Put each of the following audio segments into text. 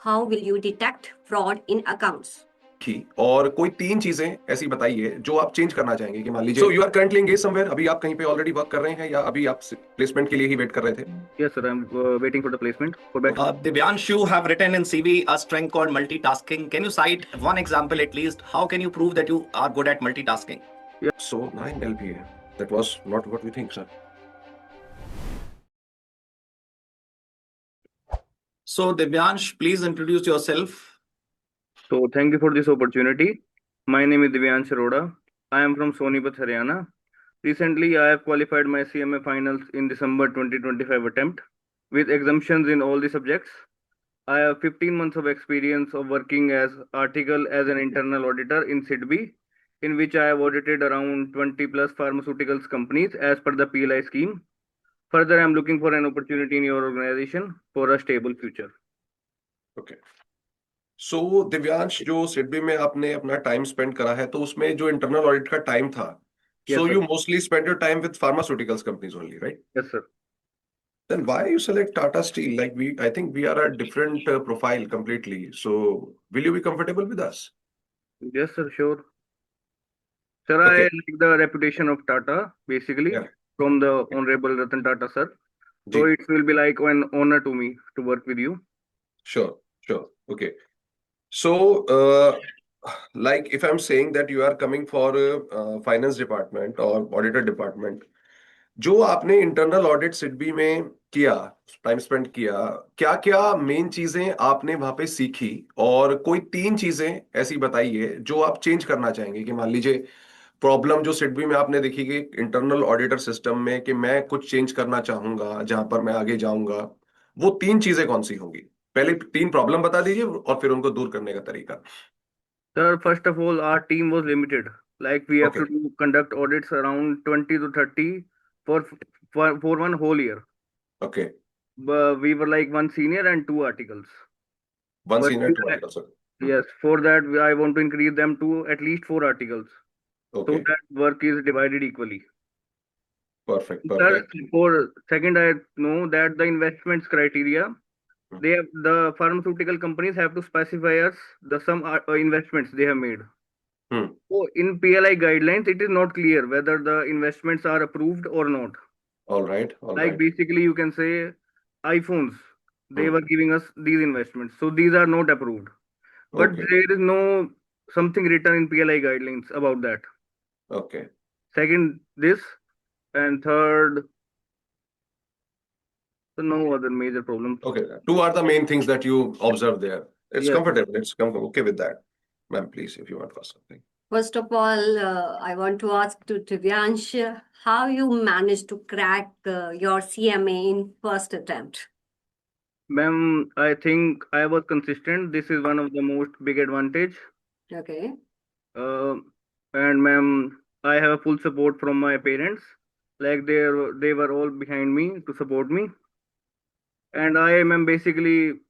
How will you detect fraud in accounts? की और कोई तीन चीजें ऐसी बताइए जो आप चेंज करना चाहेंगे कि मान लीजिए so you are currently engage somewhere, अभी आप कहीं पे ऑलरेडी वर्क कर रहे हैं या अभी आप प्लेसमेंट के लिए ही वेट कर रहे थे? Yes, sir. I'm waiting for the placement for better. Divyansh, you have written in CV a strength called multitasking. Can you cite one example at least? How can you prove that you are good at multitasking? So 9 LPA. That was not what we think, sir. So Divyansh, please introduce yourself. So thank you for this opportunity. My name is Divyansh Arora. I am from Sonipat, Haryana. Recently, I have qualified my CMA finals in December 2025 attempt with exemptions in all the subjects. I have 15 months of experience of working as an internal auditor in SIDBI, in which I have audited around 20 plus pharmaceuticals companies as per the PLI scheme. Further, I am looking for an opportunity in your organization for a stable future. Okay. सो दिव्यांश, जो सिडबी में आपने अपना time spend करा है तो उसमें जो internal audit का टाइम था, Yes, so sir. You mostly spend your time with pharmaceuticals companies only, right? Yes, sir. Then why you select Tata Steel? Like I think we are a different profile completely. So will you be comfortable with us? Yes, sir, sure. Sir, I Okay. like the reputation of Tata, basically, Yeah. from the Honorable Ratan Tata, sir. So Ji. it will be like an honor to me to work with you. Sure, sure. Okay. So, like if I'm saying that you are coming for finance department or auditor department, जो आपने internal audit SIDBI में किया, time spend किया, क्या क्या main चीजें आपने वहां पे सीखी और कोई तीन चीजें ऐसी बताइए जो आप चेंज करना चाहेंगे कि मान लीजिए प्रॉब्लम जो सिडबी में आपने देखी कि इंटरनल ऑडिटर सिस्टम में कि मैं कुछ चेंज करना चाहूंगा जहां पर मैं आगे जाऊंगा, वो तीन चीजें कौन सी होंगी? पहले तीन प्रॉब्लम बता दीजिए और फिर उनको दूर करने का तरीका। Sir, first of all, our team was limited. Like we have Okay. to conduct audits around 20 to 30 for for one whole year. Okay. But we were like one senior and two articles. One But senior, two articles. yes, for that I want to increase them to at least 4 articles. So Okay. that work is divided equally. Perfect. Sir, Perfect. for second, I know that the investments criteria, the pharmaceutical companies have to specify us the some investments they have made. Hmm. So in PLI guidelines, it is not clear whether the investments are approved or not. All right. All Like right. basically, you can say iPhones, they Hmm. were giving us these investments, so these are not approved. But Okay. there is no something written in PLI guidelines about that. Okay. Second, this, and third, so no other major problems. Okay. Two are the main things that you observe there. It's Yes. comfortable. It's okay with that. Ma'am, please, if you want to ask something. First of all, I want to ask to Divyansh how you managed to crack your CMA in first attempt. Ma'am, I think I was consistent. This is one of the most big advantage. Okay. And ma'am, I have a full support from my parents. Like they were all behind me to support me. And I am basically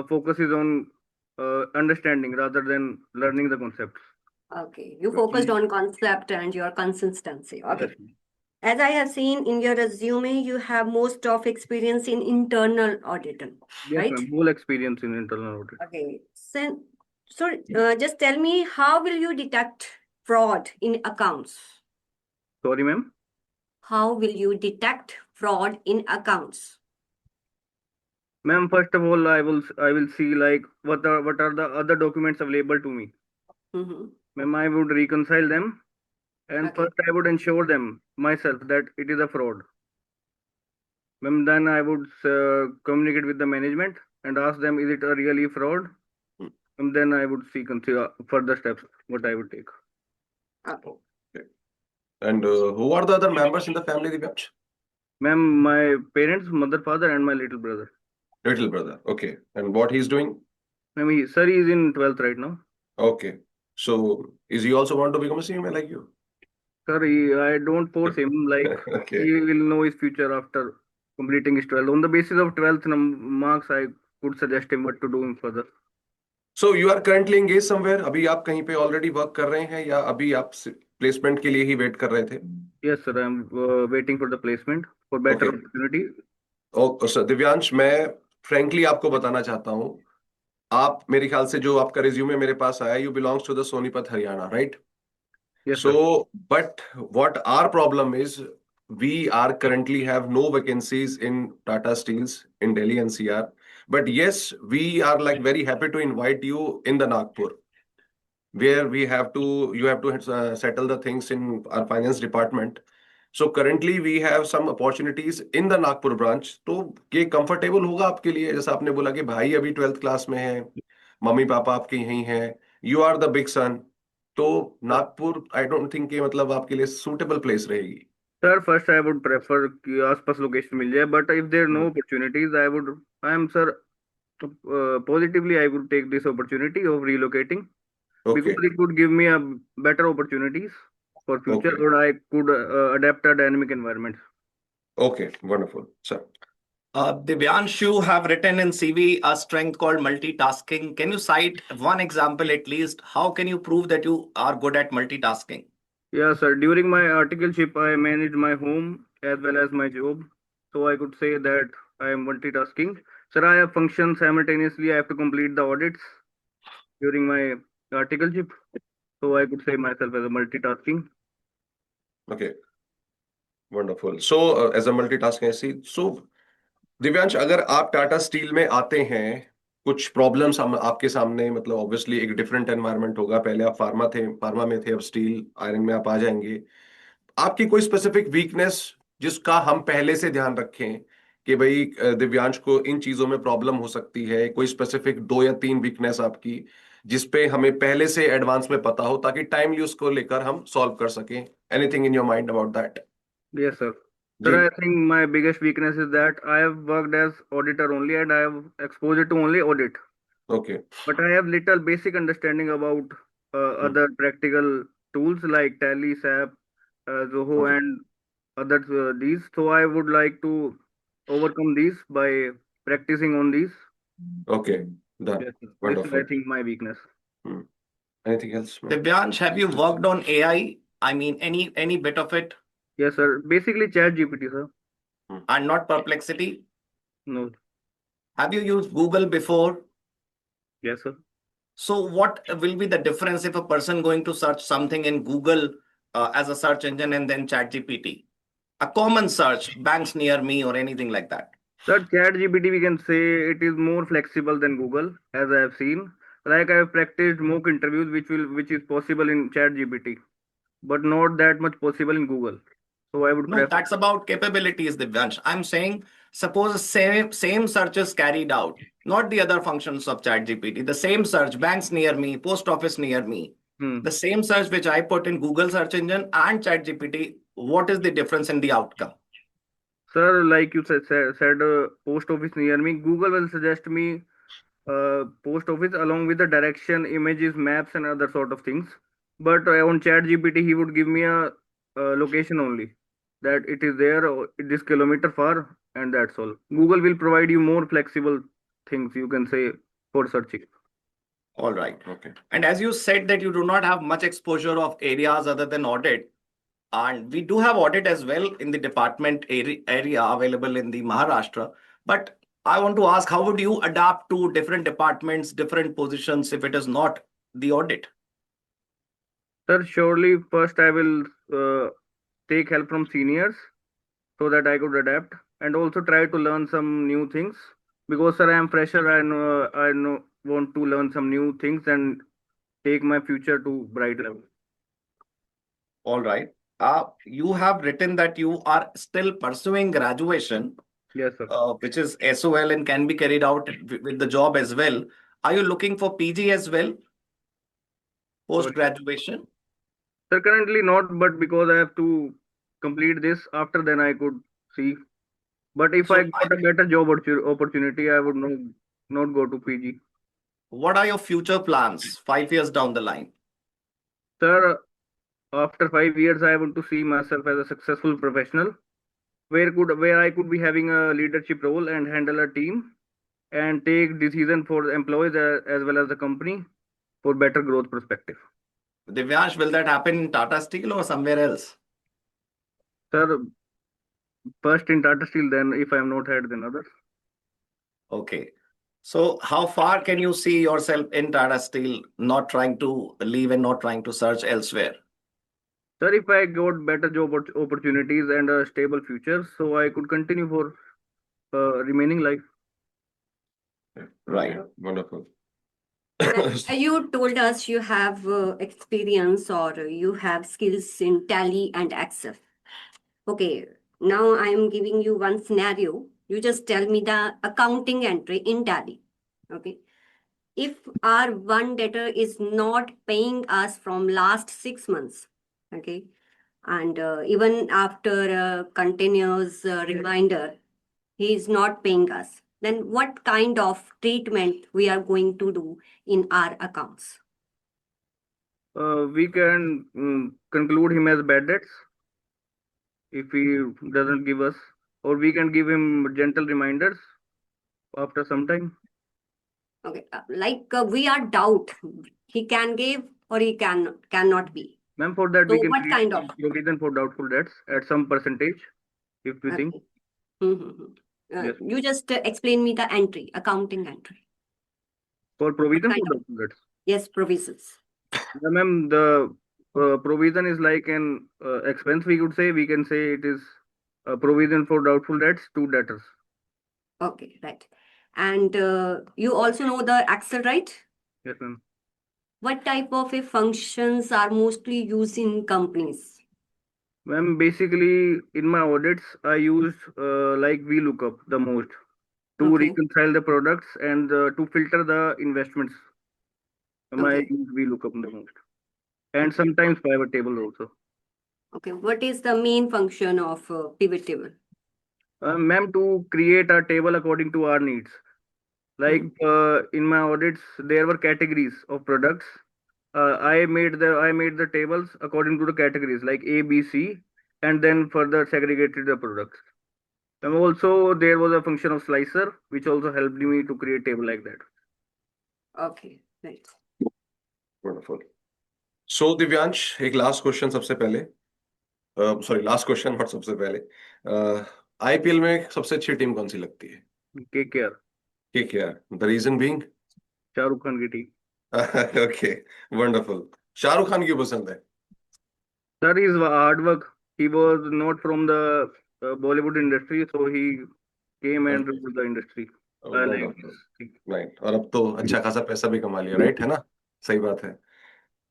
focuses on understanding rather than learning the concepts. Okay. You focused on concept and your consistency. Okay. Yes. As I have seen in your resume, you have most of experience in internal auditing, Yes, right? ma'am. Whole experience in internal audit. Okay. So just tell me, how will you detect fraud in accounts? Sorry, ma'am. How will you detect fraud in accounts? Ma'am, first of all, I will see like what are the other documents available to me. Mm-hmm. Ma'am, I would reconcile them, and Okay. first I would ensure them myself that it is a fraud. Ma'am, then I would communicate with the management and ask them, is it a really fraud? Hmm. And then I would see further steps what I would take. Okay. Okay. And who are the other members in the family, Divyansh? Ma'am, my parents, mother, father, and my little brother. Little brother. Okay. And what he's doing? Ma'am, sir, he is in 12th right now. Okay. So is he also want to become a CMA like you? Sir, I don't force him. Like Okay. he will know his future after completing his 12th. On the basis of 12th marks, I could suggest him what to do further. So you are currently engaged somewhere? अभी आप कहीं पे already work कर रहे हैं या अभी आप प्लेसमेंट के लिए ही वेट कर रहे थे? Yes, sir. I'm waiting for the placement for better Okay. opportunity. Sir Divyansh, मैं फ्रैंकली आपको बताना चाहता हूँ आप मेरे ख्याल से जो आपका रिज्यूमे मेरे पास आया, you belongs to the Sonipat Haryana, right? Yes, So, sir. but what our problem is, we are currently have no vacancies in Tata Steels in Delhi NCR. But yes, we are like very happy to invite you in the Nagpur, where you have to settle the things in our finance department. So currently we have some opportunities in the Nagpur branch. तो ये comfortable होगा आपके लिए? जैसा आपने बोला कि भाई अभी 12th क्लास में है, मम्मी पापा आपके यहीं हैं, यू आर द बिग सन, तो नागपुर आई डोंट थिंक कि मतलब आपके लिए सूटेबल प्लेस रहेगी. Sir, first I would prefer कि आसपास लोकेशन मिल जाए, but if there are no opportunities, I am sir, positively I would take this opportunity of relocating Okay. because it would give me a better opportunities for future, Okay. or I could adapt a dynamic environment. Okay, wonderful, sir. Divyansh, you have written in CV a strength called multitasking. Can you cite one example at least? How can you prove that you are good at multitasking? Yeah, sir. During my articleship, I managed my home as well as my job, so I could say that I am multitasking. Sir, I have functions simultaneously. I have to complete the audits during my articleship, so I could say myself as a multitasking. Okay, wonderful. So as a multitasking ऐसी, so Divyansh, अगर आप Tata steel में आते हैं, कुछ problems हम आपके सामने, मतलब ऑब्वियसली एक डिफरेंट एनवायरनमेंट होगा. पहले आप फार्मा में थे, अब स्टील आयरन में आप आ जाएंगे. आपकी कोई स्पेसिफिक वीकनेस जिसका हम पहले से ध्यान रखें कि भाई दिव्यांश को इन चीजों में प्रॉब्लम हो सकती है? कोई स्पेसिफिक 2 या 3 वीकनेस आपकी जिसपे हमें पहले से एडवांस में पता हो, ताकि टाइमली उसको लेकर हम सॉल्व कर सकें. Anything in your mind about that? Yes, sir. जी. Sir, I think my biggest weakness is that I have worked as auditor only and I have exposure to only audit. Okay. But I have little basic understanding about other practical tools like Tally, SAP, Zoho, Okay. and others. These. So I would like to overcome these by practicing on these. Okay, done. Yes, sir. This is, I wonderful. think, my weakness. Anything else? Divyansh, have you worked on AI? I mean, any bit of it, Yes, sir. Basically, Chat GPT, sir. and not Perplexity? No. Have you used Google before? Yes, sir. So what will be the difference if a person going to search something in Google as a search engine and then ChatGPT? A common search, banks near me or anything like that. Sir, Chat GPT, we can say it is more flexible than Google, as I have seen. Like I have practiced mock interviews, which is possible in Chat GPT, but not that much possible in Google. So I would No, prefer. that's about capabilities, Divyansh. I'm saying, suppose same search is carried out, not the other functions of ChatGPT. The same search, banks near me, post office near me. The same search which I put in Google search engine and ChatGPT, what is the difference in the outcome? Sir, like you said, post office near me. Google will suggest me post office along with the direction, images, maps, and other sort of things. But on Chat GPT, he would give me a location only, that it is there, this kilometer far, and that's all. Google will provide you more flexible things, you can say, for searching. All right. Okay. And as you said that you do not have much exposure of areas other than audit, and we do have audit as well in the department area available in the Maharashtra. But I want to ask, how would you adapt to different departments, different positions if it is not the audit? Sir, surely first I will take help from seniors so that I could adapt, and also try to learn some new things, because sir, I am fresher. I know want to learn some new things and take my future to bright level. All right. You have written that you are still pursuing graduation, Yes, sir. which is SOL and can be carried out with the job as well. Are you looking for PG as well, post graduation? Sir, currently not, but because I have to complete this after, then I could see. But if So I got a better job opportunity, I would not go to PG. what are your future plans 5 years down the line? Sir, after 5 years, I want to see myself as a successful professional, where I could be having a leadership role and handle a team and take decision for the employees as well as the company for better growth perspective. Divyansh, will that happen in Tata Steel or somewhere else? Sir, first in Tata Steel, then if I am not hired, then others. Okay. So how far can you see yourself in Tata Steel, not trying to leave and not trying to search elsewhere? Sir, if I got better job opportunities and a stable future, so I could continue for remaining life. Right. Wonderful. You told us you have experience or you have skills in Tally and Excel. Okay, now I am giving you one scenario. You just tell me the accounting entry in Tally. Okay. If our one debtor is not paying us from last 6 months, okay, and even after a continuous reminder, he is not paying us, then what kind of treatment we are going to do in our accounts? We can conclude him as bad debts if he doesn't give us, or we can give him gentle reminders after some time. Okay, we are doubt he can give or he cannot be. Ma'am, for that So we can what create kind of? provision for doubtful debts at some percentage, if we think. Okay. Mm-hmm. Yes. You just explain me the entry, accounting entry. For provision kind for of? doubtful debts. Yes, provisions. Yeah, ma'am, the provision is like an expense, we could say. We can say it is a provision for doubtful debts to debtors. Okay, right. And you also know the Excel, right? Yes, ma'am. What type of functions are mostly used in companies? Ma'am, basically in my audits, I use like VLOOKUP the most to Okay. reconcile the products and to filter the investments. I Okay. use VLOOKUP the most. And sometimes pivot table also. Okay. What is the main function of pivot table? Ma'am, to create a table according to our needs. Like in my audits, there were categories of products. I made the tables according to the categories like A, B, C, and then further segregated the products. And also there was a function of slicer, which also helped me to create table like that. Okay, right. Wonderful. So Divyansh, एक last question सबसे पहले. Sorry, last question not सबसे पहले. IPL में सबसे अच्छी team कौन सी लगती है? KKR, KKR. The reason being? Shahrukh Khan की team. Okay, wonderful. Shahrukh Khan क्यों पसंद है? Sir, his hard work. He was not from the Bollywood industry, so he came and Okay. ruled the industry. Oh, I like wonderful. this thing. Right. और अब तो अच्छा खासा पैसा भी कमा लिया, राइट है ना? सही बात है.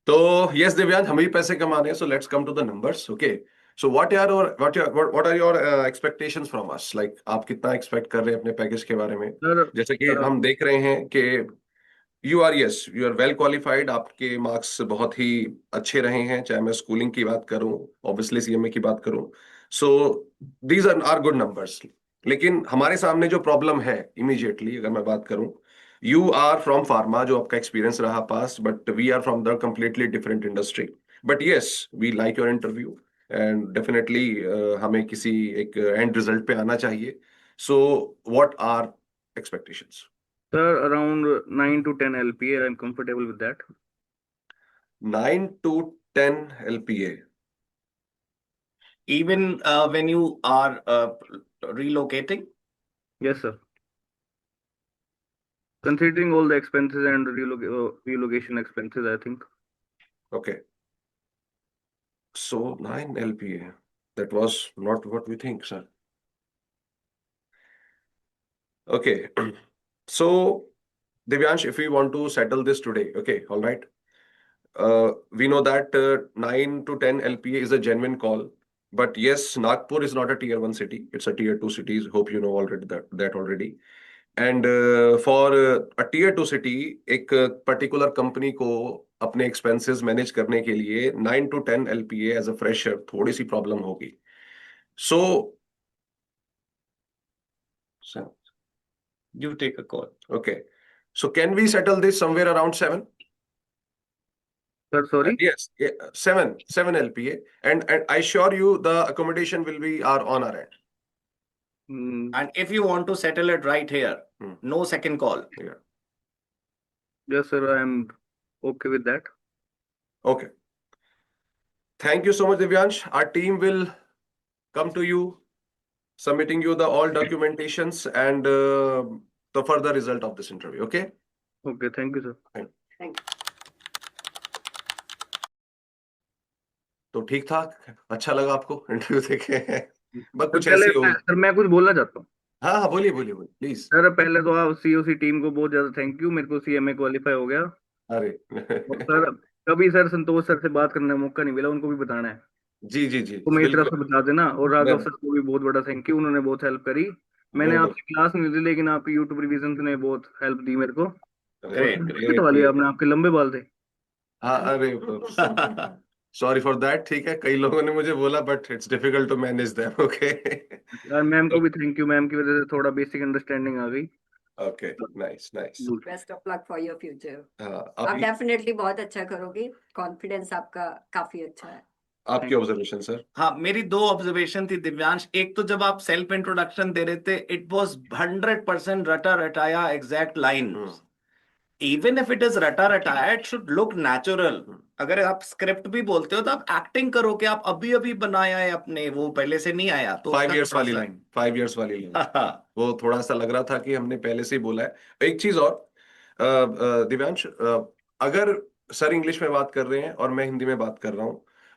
तो yes दिव्यांश, हमें भी पैसे कमाने हैं, so let's come to the numbers. Okay. So what are your expectations from us? Like आप कितना expect कर रहे हैं अपने पैकेज के बारे में? Sir, जैसे कि हम देख रहे हैं कि you are well qualified. आपके मार्क्स बहुत ही अच्छे रहे हैं, चाहे मैं स्कूलिंग की बात करूं, ऑब्वियसली सीएमए की बात करूं. So these are good numbers. लेकिन हमारे सामने जो प्रॉब्लम है इमीडिएटली, अगर मैं बात करूं, यू आर फ्रॉम फार्मा, जो आपका एक्सपीरियंस रहा पास, but we are from the completely different industry. But yes, we like your interview and definitely हमें किसी एक एंड रिजल्ट पे आना चाहिए. So what are expectations? sir, around 9 to 10 LPA, I'm comfortable with that. 9 to 10 LPA. Even when you are relocating? Yes, sir. Considering all the expenses and relocation expenses, I think. Okay. So 9 LPA. That was not what we think, sir. Okay. So, Divyansh, if we want to settle this today, okay, all right. We know that 9 to 10 LPA is a genuine call. But yes, Nagpur is not a tier 1 city. It's a tier 2 city. Hope you know already that already. And for a tier 2 city, एक particular company को अपने expenses manage करने के लिए 9 to 10 LPA as a fresher थोड़ी सी problem होगी. So You take a call. okay. So can we settle this somewhere around 7? Sir, sorry. Yes, 7 LPA. And I assure you the accommodation will be on our end. And if you want to settle it right here, no second call. Yeah. Yes, sir, I'm okay with that. Okay. Thank you so much, Divyansh. Our team will come to you, submitting you the all documentations, and the further result of this interview. Okay? Okay, thank you, sir. Thank you. तो ठीक था, अच्छा लगा आपको interview देखे? बस sir कुछ पहले ऐसी होगी। सर मैं कुछ बोलना चाहता हूँ। हाँ हाँ, बोलिए बोलिए बोलिए प्लीज। सर पहले तो आप सीओसी टीम को बहुत ज्यादा थैंक यू, मेरे को सीएमए क्वालिफाई हो गया। अरे और सर कभी सर संतोष सर से बात करने का मौका नहीं मिला, उनको भी बताना है जी जी जी, तो मेरी तरफ से बिल्कुल। बता देना। और राघव मैं सर को भी बहुत बड़ा थैंक यू, उन्होंने बहुत हेल्प करी। मैंने नो, आपकी क्लास नहीं ली लेकिन आपकी यूट्यूब रिवीजन ने बहुत हेल्प दी मेरे को। और ग्रेट सर ग्रेट वाली ग्रेट। आपने, आपके लंबे बाल थे। हाँ, अरे सॉरी फॉर दैट। ठीक है, कई लोगों ने मुझे बोला, but it's difficult to manage them. Okay यार मैम को भी थैंक यू, मैम की वजह से थोड़ा बेसिक अंडरस्टैंडिंग आ गई। Okay, nice nice. Best of luck for your future. हाँ, आप डेफिनेटली बहुत अच्छा करोगे, कॉन्फिडेंस आपका काफी अच्छा है। आपकी ऑब्जर्वेशन सर। हाँ, मेरी दो ऑब्जर्वेशन थी दिव्यांश। एक तो जब आप सेल्फ इंट्रोडक्शन दे रहे थे, इट वाज 100% रटा रटाया exact line. Even if it is रटा रटाया, इट शुड लुक नेचुरल। अगर आप स्क्रिप्ट भी बोलते हो तो आप एक्टिंग करो कि आप अभी अभी बनाया है अपने, वो पहले से नहीं आया तो 5 उसका इयर्स थोड़ा वाली सा- लाइन, 5 इयर्स वाली लाइन, वो थोड़ा सा लग रहा था कि हमने पहले से ही बोला है। एक चीज और, दिव्यांश, अगर सर इंग्लिश में बात कर रहे हैं और मैं हिंदी में बात कर रहा हूं,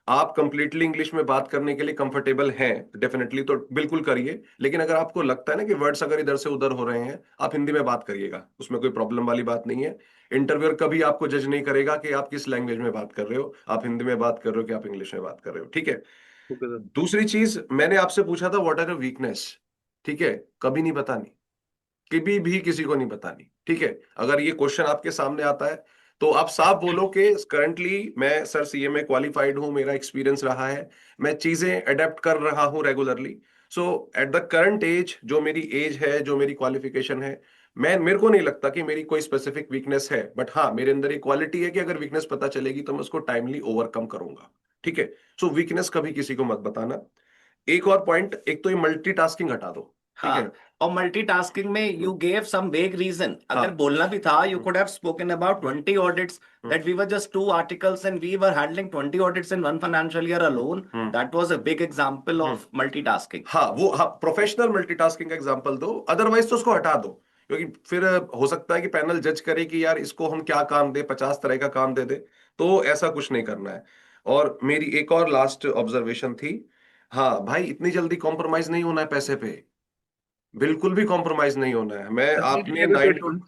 आप कंप्लीटली इंग्लिश में बात करने के लिए कंफर्टेबल हैं डेफिनेटली, तो बिल्कुल करिए। लेकिन अगर आपको लगता है ना कि वर्ड्स अगर इधर से उधर हो रहे हैं, आप हिंदी में बात करिएगा, उसमें कोई प्रॉब्लम वाली बात नहीं है। इंटरव्यूअर कभी आपको जज नहीं करेगा कि आप किस लैंग्वेज में बात कर रहे हो, आप हिंदी में बात कर रहे हो कि आप इंग्लिश में बात कर रहे हो। ठीक है? Okay sir. दूसरी चीज, मैंने आपसे पूछा था व्हाट आर योर वीकनेस। ठीक है? कभी नहीं बतानी, कभी भी किसी को नहीं बतानी। ठीक है? अगर ये क्वेश्चन आपके सामने आता है तो आप साफ बोलो कि करंटली मैं सर सीएमए क्वालिफाइड हूं, मेरा एक्सपीरियंस रहा है, मैं चीजें अडेप्ट कर रहा हूं regularly. So at the current age, जो मेरी एज है, जो मेरी क्वालिफिकेशन है, मेरे को नहीं लगता कि मेरी कोई स्पेसिफिक वीकनेस है। बट हाँ, मेरे अंदर एक क्वालिटी है कि अगर वीकनेस पता चलेगी तो मैं उसको टाइमली ओवरकम करूंगा। ठीक है? सो वीकनेस कभी किसी को मत बताना। एक और पॉइंट, एक तो ये मल्टीटास्किंग हटा दो। ठीक है? हाँ, और मल्टीटास्किंग में यू गेव सम वेग रीजन। अगर हाँ। बोलना भी था, you could have spoken about 20 audits, that we were just 2 articles and we were handling 20 audits in one financial year alone. That was a big example of multitasking. हाँ, वो हाँ, professional multitasking का example दो, otherwise तो उसको हटा दो। क्योंकि फिर हो सकता है कि पैनल जज करे कि यार इसको हम क्या काम दे, 50 तरह का काम दे दे। तो ऐसा कुछ नहीं करना है। और मेरी एक और लास्ट ऑब्जर्वेशन थी, हाँ भाई, इतनी जल्दी कॉम्प्रोमाइज नहीं होना है पैसे पे, बिल्कुल भी कॉम्प्रोमाइज नहीं होना है। मैं आपने नेगोशिएट 9 करूं?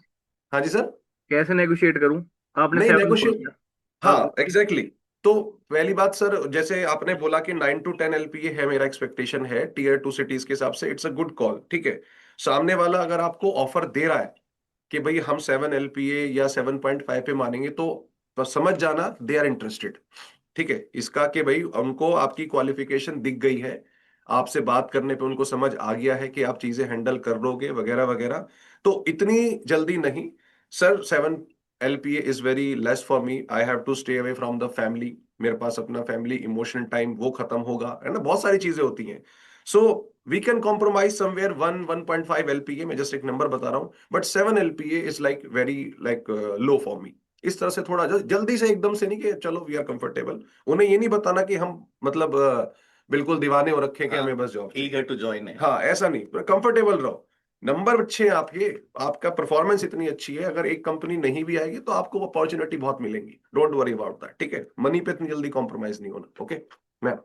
हाँ जी सर। कैसे नेगोशिएट करूं? आपने नहीं, 7 बोल नेगोशिएट, दिया। हाँ आप एग्जैक्टली। तो पहली बात सर, जैसे आपने बोला कि 9 to 10 LPA है मेरा एक्सपेक्टेशन है टीयर 2 सिटीज के हिसाब से, इट्स अ गुड कॉल। ठीक है? सामने वाला अगर आपको ऑफर दे रहा है कि भाई हम 7 LPA या 7.5 पे मानेंगे, तो समझ जाना दे आर इंटरेस्टेड। ठीक है? इसका कि भाई उनको आपकी क्वालिफिकेशन दिख गई है, आपसे बात करने पे उनको समझ आ गया है कि आप चीजें हैंडल कर लोगे वगैरह वगैरह। तो इतनी जल्दी नहीं sir. 7 LPA is very less for me, I have to stay away from the family, मेरे पास अपना फैमिली इमोशनल टाइम वो खत्म होगा, है ना, बहुत सारी चीजें होती हैं। So we can compromise somewhere 1.5 LPA, मैं जस्ट एक नंबर बता रहा हूं, but 7 LPA is like very like low for me. इस तरह से थोड़ा जल्दी से एकदम से नहीं कि चलो वी आर कंफर्टेबल। उन्हें ये नहीं बताना कि हम मतलब बिल्कुल दीवाने हो रखे हैं कि हमें बस जॉब चाहिए। Eager to join है। हाँ, ऐसा नहीं, कंफर्टेबल रहो। नंबर अच्छे हैं आपके, आपका परफॉर्मेंस इतनी अच्छी है, अगर एक कंपनी नहीं भी आएगी तो आपको अपॉर्चुनिटी बहुत मिलेंगी। Don't worry about that. ठीक है? मनी पे इतनी जल्दी कॉम्प्रोमाइज नहीं होना। Okay ma'am,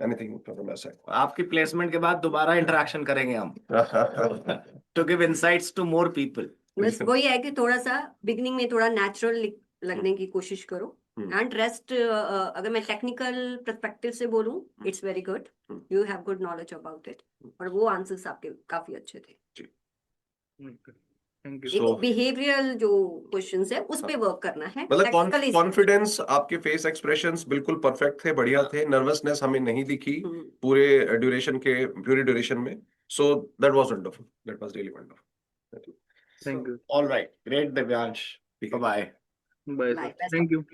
anything from my आपकी प्लेसमेंट के बाद दोबारा इंटरेक्शन करेंगे हम, side? To give insights to more people. बस वही है कि थोड़ा सा बिगनिंग में थोड़ा नेचुरल लगने की कोशिश करो। एंड रेस्ट, अगर मैं टेक्निकल पर्सपेक्टिव से बोलूं, it's very good, you have good knowledge about it. और वो आंसर्स आपके काफी अच्छे थे। Thank you. एक बिहेवियरल जो क्वेश्चंस है उस पे वर्क करना है। मतलब Practically- कॉन्फिडेंस, आपके फेस एक्सप्रेशंस बिल्कुल परफेक्ट थे, बढ़िया थे, नर्वसनेस हमें नहीं दिखी पूरे पूरी ड्यूरेशन में। So that was wonderful, that was really wonderful. Thank you. All right, great Divyansh, ठीक है। Bye. Bye Bye. Sir, thank you.